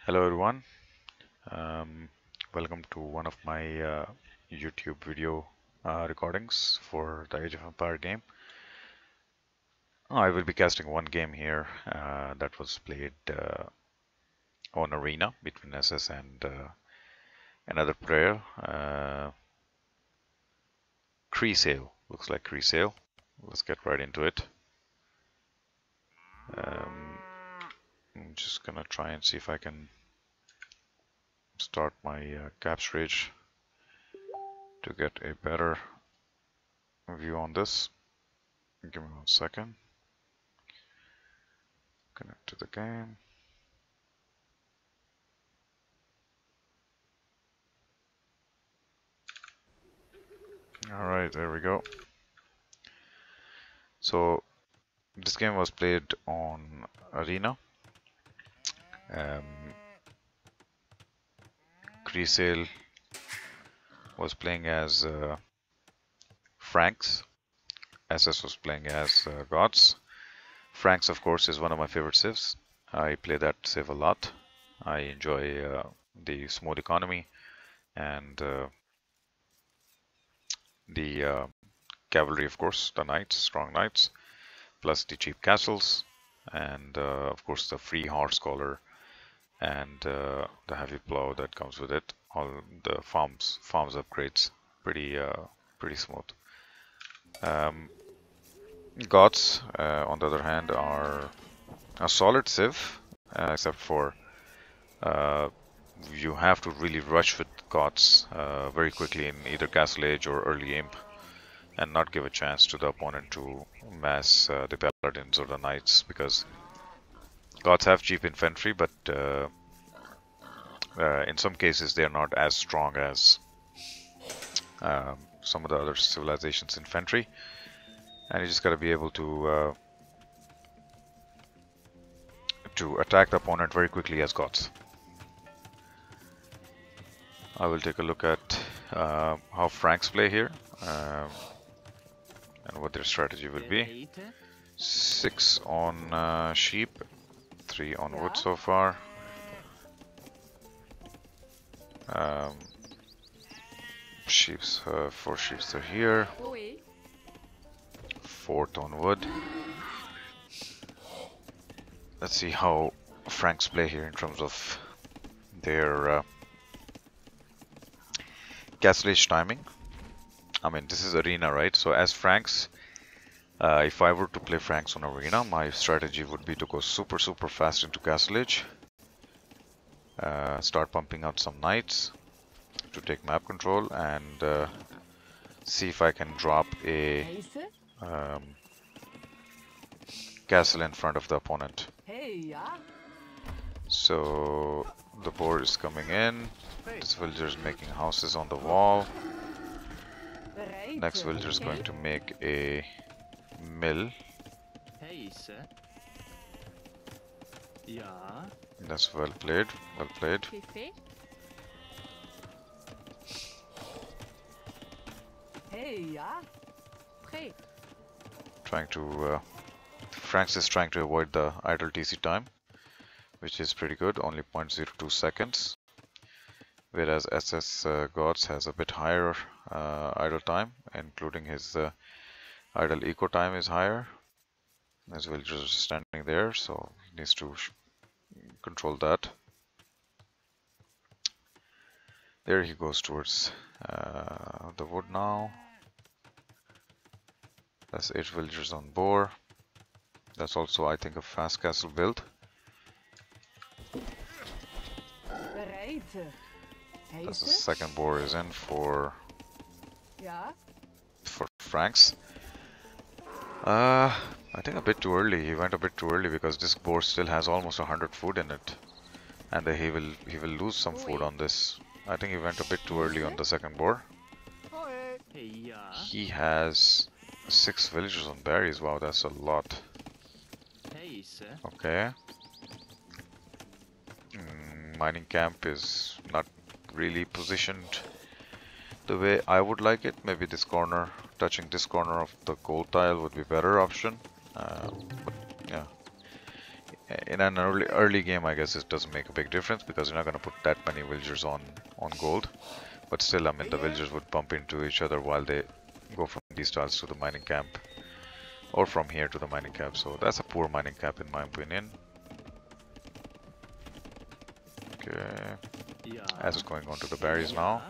Hello everyone, um, welcome to one of my YouTube video recordings for the Age of Empire game. I will be casting one game here that was played on Arena between SS and another player. Creesale, looks like Creesale. Let's get right into it. I'm just gonna try and see if I can start my caps rage to get a better view on this. Give me 1 second. Connect to the game. Alright, there we go. So this game was played on Arena. Creesale was playing as Franks. SS was playing as Goths. Franks, of course, is one of my favorite civs. I play that civ a lot. I enjoy the smooth economy and the cavalry, of course, the knights, strong knights, plus the cheap castles, and of course the free horse collar and the heavy plow that comes with it. All the farms upgrades, pretty smooth. Goths, on the other hand, are a solid civ, except for you have to really rush with Goths very quickly in either Castle Age or early Imp, and not give a chance to the opponent to mass the paladins or the knights, because Goths have cheap infantry, but in some cases they are not as strong as some of the other civilizations' infantry, and you just gotta be able to attack the opponent very quickly as Goths. I will take a look at how Franks play here and what their strategy will be. 6 on sheep, 3 on wood so far. Sheep's 4 sheeps are here. 4th on wood. Let's see how Franks play here in terms of their Castle Age timing. I mean, this is Arena, right? So as Franks, if I were to play Franks on Arena, my strategy would be to go super fast into Castle Age, start pumping out some knights to take map control, and see if I can drop a castle in front of the opponent. So the board is coming in. This villager is making houses on the wall. Next villager is going to make a mill. That's well played, well played. Trying to Franks is trying to avoid the idle TC time, which is pretty good, only 0.02 seconds. Whereas SS Goths has a bit higher idle time, including his idle eco time is higher. As well, just standing there, so he needs to control that. There he goes towards the wood now. That's 8 villagers on board. That's also, I think, a fast castle build. That's the second boar is in for Franks. I think a bit too early. He went a bit too early because this boar still has almost 100 food in it, and he will lose some food on this. I think he went a bit too early on the second boar. He has 6 villagers on berries. Wow, that's a lot. Okay. Mining camp is not really positioned the way I would like it. Maybe this corner, touching this corner of the gold tile would be a better option. But yeah, In an early game, I guess it doesn't make a big difference because you're not going to put that many villagers on gold. But still, I mean, the villagers would bump into each other while they go from these tiles to the mining camp, or from here to the mining camp. So that's a poor mining camp in my opinion. Okay, as is going on to the berries now.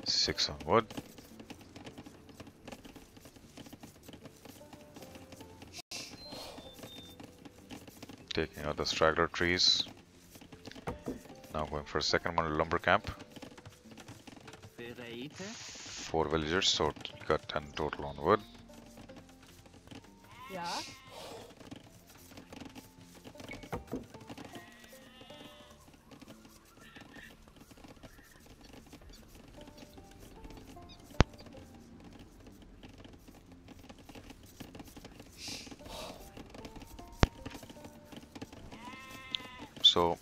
6 on wood. Taking out the straggler trees. Now going for a second one, lumber camp. 4 villagers, so got 10 total on wood. So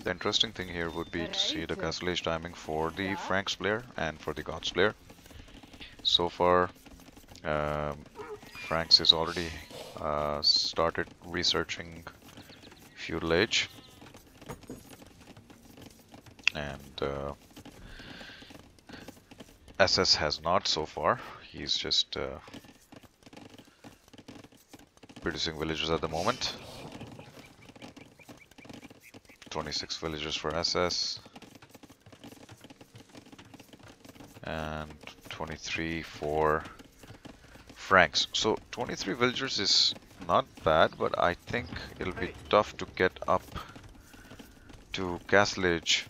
the interesting thing here would be to see the castle age timing for the Franks player and for the Goths player. So far, Franks is already started researching feudal age, and SS has not so far. He's just producing villagers at the moment. 26 villagers for SS and 23 for Franks. So 23 villagers is not bad, but I think it'll be tough to get up to castle age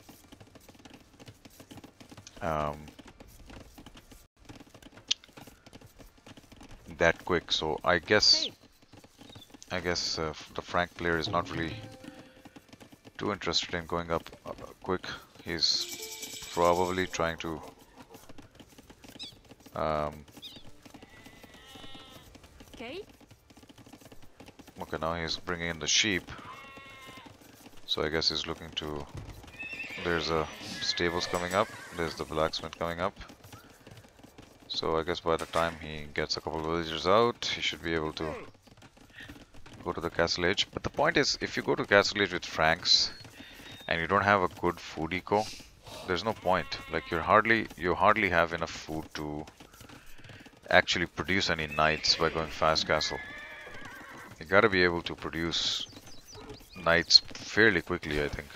that quick. So I guess the Frank player is not really too interested in going up quick. He's probably trying to okay, now he's bringing in the sheep, so I guess he's looking to, there's a stables coming up, there's the blacksmith coming up, so I guess by the time he gets a couple of villagers out, he should be able to go to the castle age. But the point is, if you go to castle age with Franks and you don't have a good food eco, there's no point. Like you hardly have enough food to actually produce any knights by going fast castle. You gotta be able to produce knights fairly quickly, I think.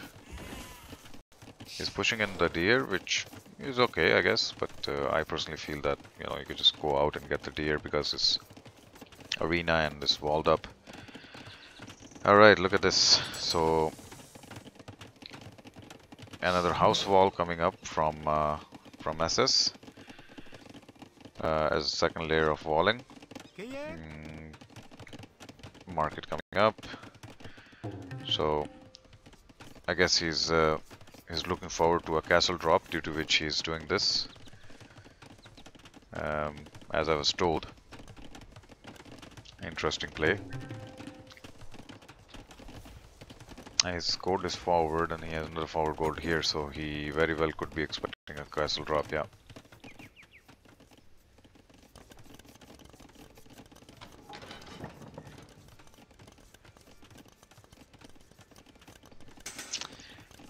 He's pushing in the deer, which is okay, I guess, but I personally feel that, you know, you could just go out and get the deer because it's arena and it's walled up. Alright, look at this. So another house wall coming up from SS as a second layer of walling. Market coming up. So I guess he's looking forward to a castle drop, due to which he's doing this. As I was told. Interesting play. His gold is forward and he has another forward gold here, so he very well could be expecting a castle drop, yeah.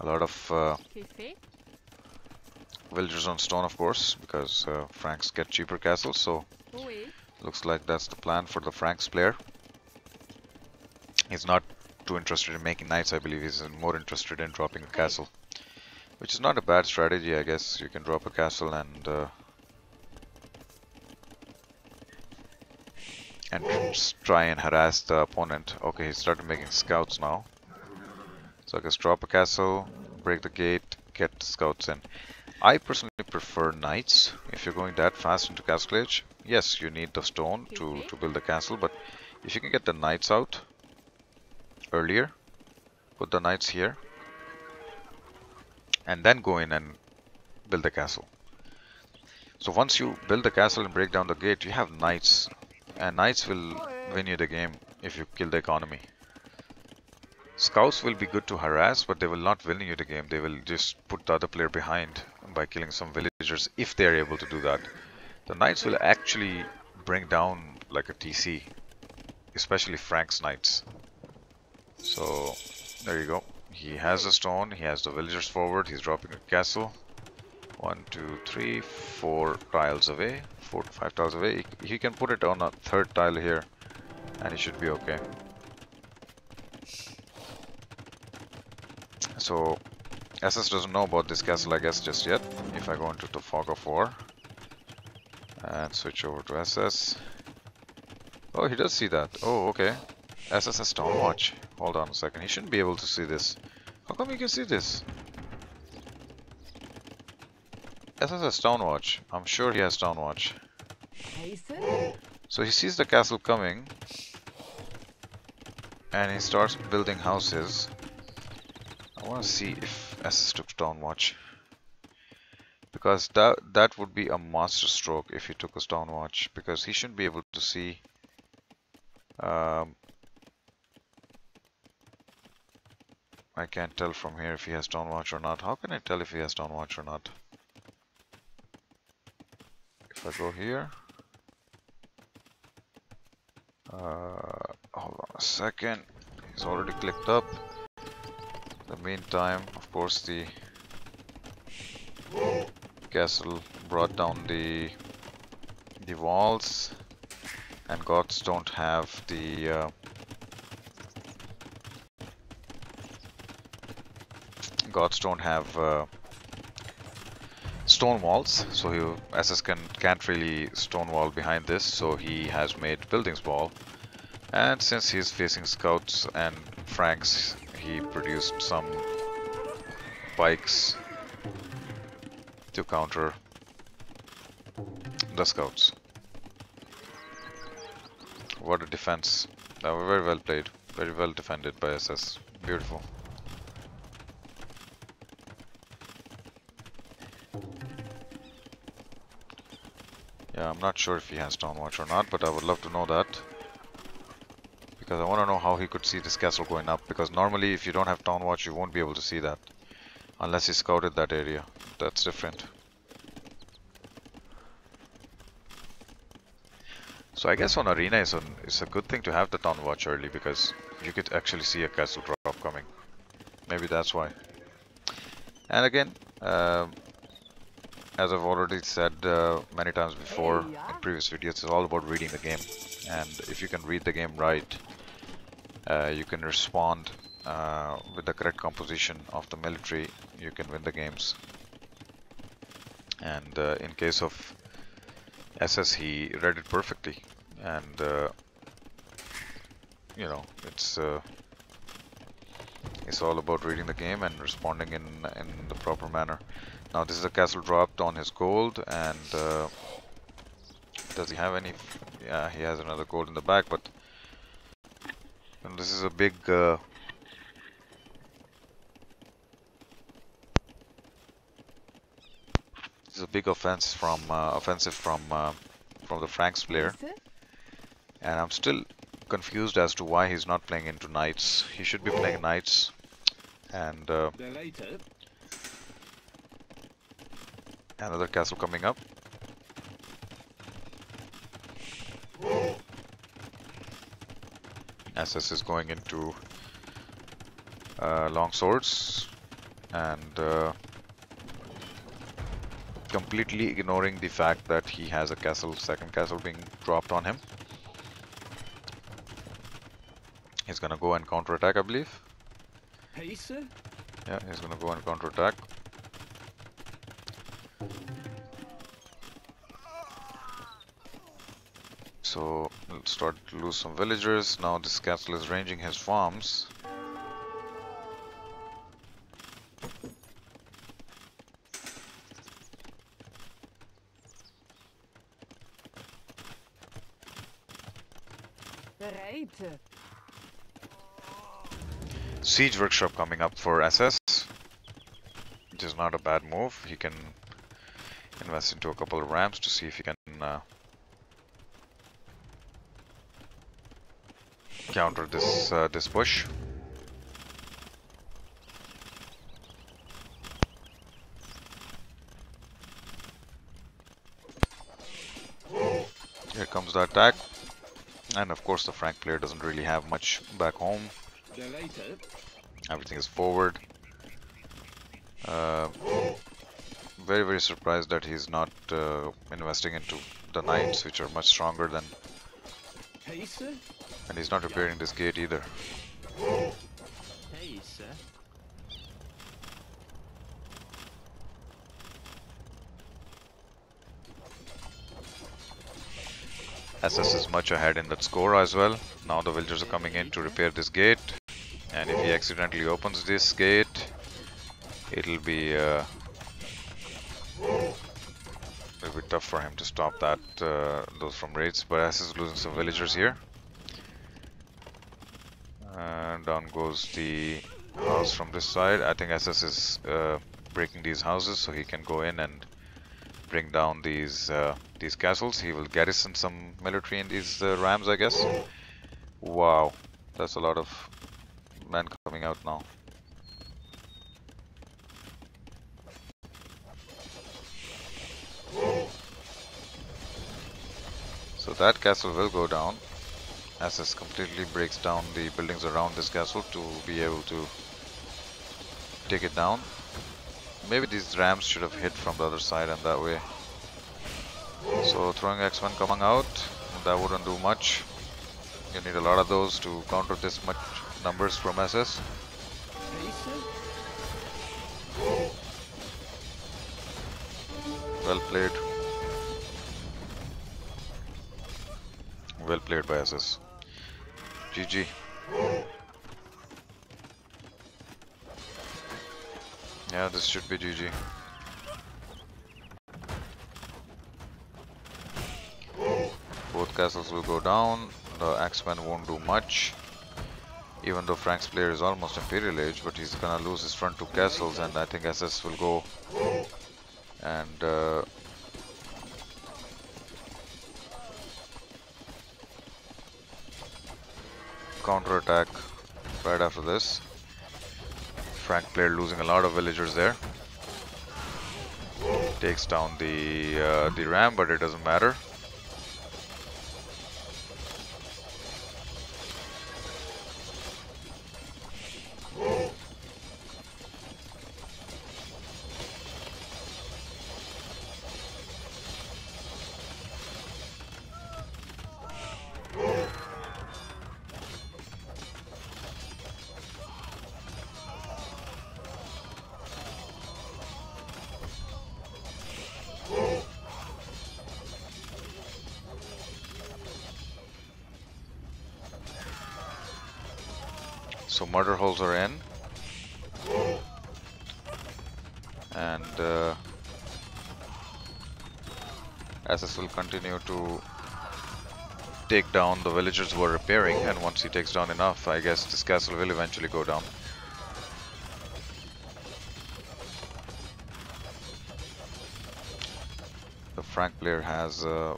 A lot of villagers on stone, of course, because Franks get cheaper castles, so looks like that's the plan for the Franks player. He's not too interested in making knights, I believe. He's more interested in dropping a castle, which is not a bad strategy, I guess. You can drop a castle and try and harass the opponent. Okay, he started making scouts now. So I guess drop a castle, break the gate, get scouts in. I personally prefer knights. If you're going that fast into castle age, yes, you need the stone to build the castle, but if you can get the knights out earlier, put the knights here, and then go in and build the castle. So once you build the castle and break down the gate, you have knights, and knights will win you the game if you kill the economy. Scouts will be good to harass, but they will not win you the game. They will just put the other player behind. by killing some villagers if they are able to do that. The knights will actually bring down like a TC, especially Frank's knights. So there you go. He has a stone, he has the villagers forward, he's dropping a castle. 1, 2, 3, 4 tiles away, 4 to 5 tiles away. He can put it on a third tile here and he should be okay. So SS doesn't know about this castle, I guess, just yet. If I go into the fog of war and switch over to SS. Oh, he does see that. Oh, okay. SS has Town Watch. Hold on a second. He shouldn't be able to see this. How come he can see this? SS has Town Watch. I'm sure he has Town Watch. So he sees the castle coming and he starts building houses. I want to see if SS took Town Watch, because that would be a master stroke if he took a Town Watch, because he shouldn't be able to see. I can't tell from here if he has Town Watch or not. How can I tell if he has Town Watch or not? If I go here, hold on a second. He's already clicked up. In the meantime, of course, the castle brought down the walls, and Goths don't have the stone walls, so SS can't really stone wall behind this, so he has made buildings wall. And since he's facing scouts and Franks, he produced some pikes to counter the scouts. What a defense. Very well played. Very well defended by SS. Beautiful. Yeah, I'm not sure if he has Town Watch or not, but I would love to know that. Because I want to know how he could see this castle going up. Because normally if you don't have Town Watch, you won't be able to see that. Unless he scouted that area. That's different. So I guess on Arena it's a good thing to have the Town Watch early, because you could actually see a castle drop coming. Maybe that's why. And again, as I've already said many times before in previous videos, it's all about reading the game. And if you can read the game right, you can respond with the correct composition of the military, you can win the games. And in case of SS, he read it perfectly, and you know, it's all about reading the game and responding in the proper manner. Now this is a castle dropped on his gold, and does he have any? Yeah, he has another gold in the back, but this is a big offensive from the Franks player, and I'm still confused as to why he's not playing into knights. He should be playing knights. And another castle coming up. SS is going into long swords and completely ignoring the fact that he has a castle, second castle being dropped on him. He's gonna go and counterattack, I believe. Yeah, he's gonna go and counterattack. So we'll start to lose some villagers. Now this castle is ranging his farms. Siege workshop coming up for SS, which is not a bad move. He can invest into a couple of ramps to see if he can counter this this push. Here comes the attack. And of course the Frank player doesn't really have much back home. Everything is forward. Uh, very, very surprised that he's not investing into the knights, which are much stronger than... And he's not repairing this gate either. SS is much ahead in that score as well. Now the villagers are coming in to repair this gate. And if he accidentally opens this gate, it'll be tough for him to stop that those from raids. But SS is losing some villagers here. And down goes the house from this side. I think SS is breaking these houses so he can go in and bring down these castles. He will garrison some military in these rams, I guess. Wow, that's a lot of men coming out now. So that castle will go down. SS completely breaks down the buildings around this castle to be able to take it down. Maybe these rams should have hit from the other side and that way. So throwing X-Men coming out, that wouldn't do much. You need a lot of those to counter this much numbers from SS. Well played. Well played by SS. GG. Yeah, this should be GG. Both castles will go down. The Axeman won't do much. Even though Frank's player is almost Imperial Age, but he's gonna lose his front two castles, and I think SS will go and counter-attack right after this. Frank player losing a lot of villagers there. Takes down the ram, but it doesn't matter. So murder holes are in, and SS will continue to take down the villagers who are repairing, and once he takes down enough, I guess this castle will eventually go down. The Frank player has a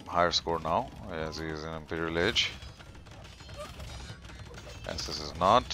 higher score now, as he is in Imperial Age. SS is not.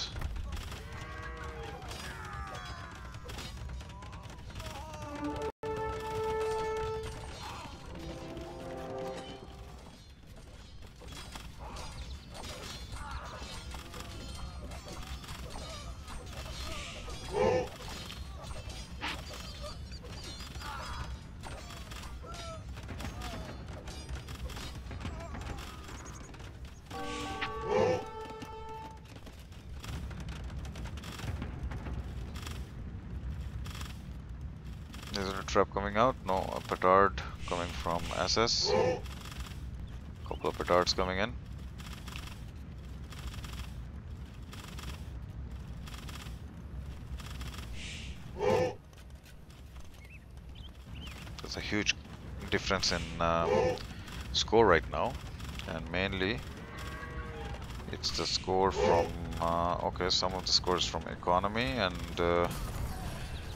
Is there a trap coming out? No, a petard coming from SS. Couple of petards coming in. There's a huge difference in score right now, and mainly it's the score from okay, some of the scores from economy, and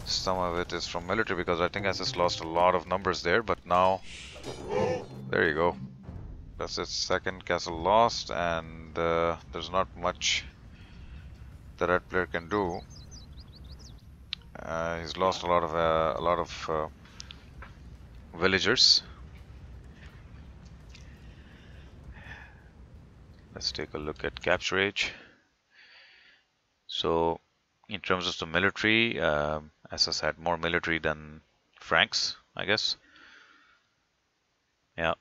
some of it is from military, because I think SS lost a lot of numbers there, but now there you go. That's its second castle lost, and there's not much the red player can do. He's lost a lot of villagers. Let's take a look at capture age. So in terms of the military, SS had more military than Franks, I guess. Yeah,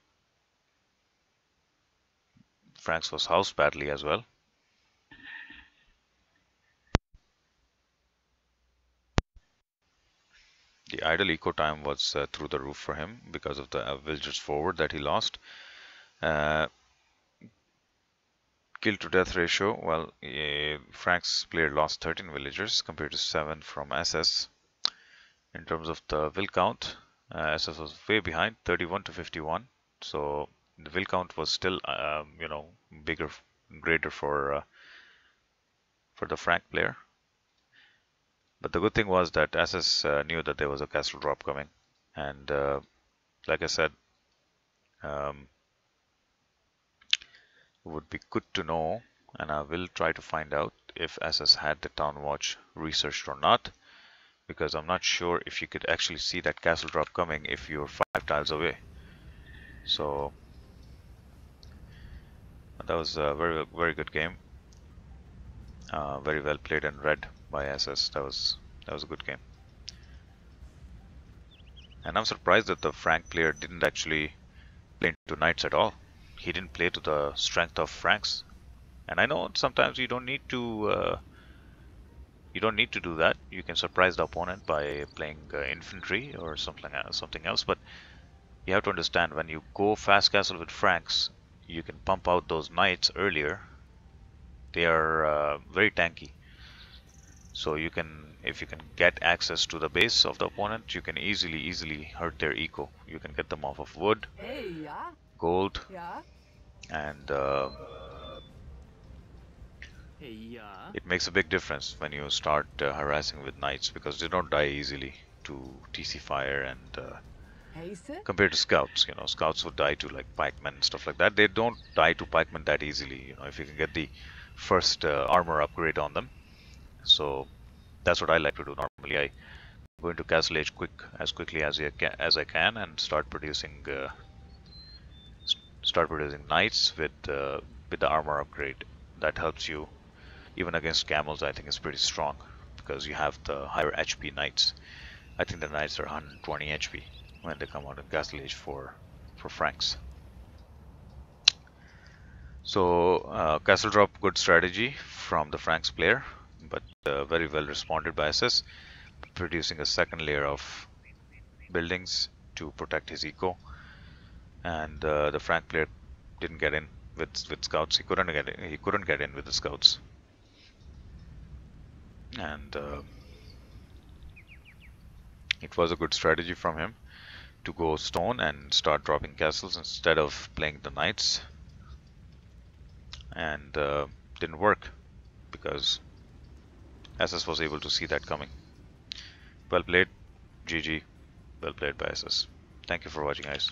Franks was housed badly as well. The idle eco time was through the roof for him because of the villagers forward that he lost. Uh, Kill to death ratio, well, Frank's player lost 13 villagers compared to 7 from SS. In terms of the will count, SS was way behind, 31 to 51. So the will count was still, bigger, greater for the Frank player. But the good thing was that SS knew that there was a castle drop coming, and like I said, um, it would be good to know, and I will try to find out if SS had the town watch researched or not, because I'm not sure if you could actually see that castle drop coming if you're 5 tiles away. So that was a very, very good game. Very well played and read by SS. That was a good game. And I'm surprised that the Frank player didn't actually play into knights at all. He didn't play to the strength of Franks. And I know sometimes you don't need to do that. You can surprise the opponent by playing infantry or something else. But you have to understand, when you go fast castle with Franks, you can pump out those knights earlier. They are very tanky. So you can, if you can get access to the base of the opponent, you can easily hurt their eco. You can get them off of wood, gold, and it makes a big difference when you start harassing with knights, because they don't die easily to TC fire, and compared to scouts, scouts would die to like pikemen and stuff like that. They don't die to pikemen that easily, if you can get the first armor upgrade on them. So that's what I like to do. Normally I go into castle age as quickly as I can and start producing knights with the armor upgrade. That helps you even against camels. I think it's pretty strong because you have the higher HP knights. I think the knights are 120 HP when they come out in castle age for Franks. So castle drop, good strategy from the Franks player, but very well responded by SS, producing a second layer of buildings to protect his eco. And the Frank player didn't get in with scouts. He couldn't get in with the scouts. And it was a good strategy from him to go stone and start dropping castles instead of playing the knights. And didn't work because SS was able to see that coming. Well played, GG. Well played by SS. Thank you for watching, guys.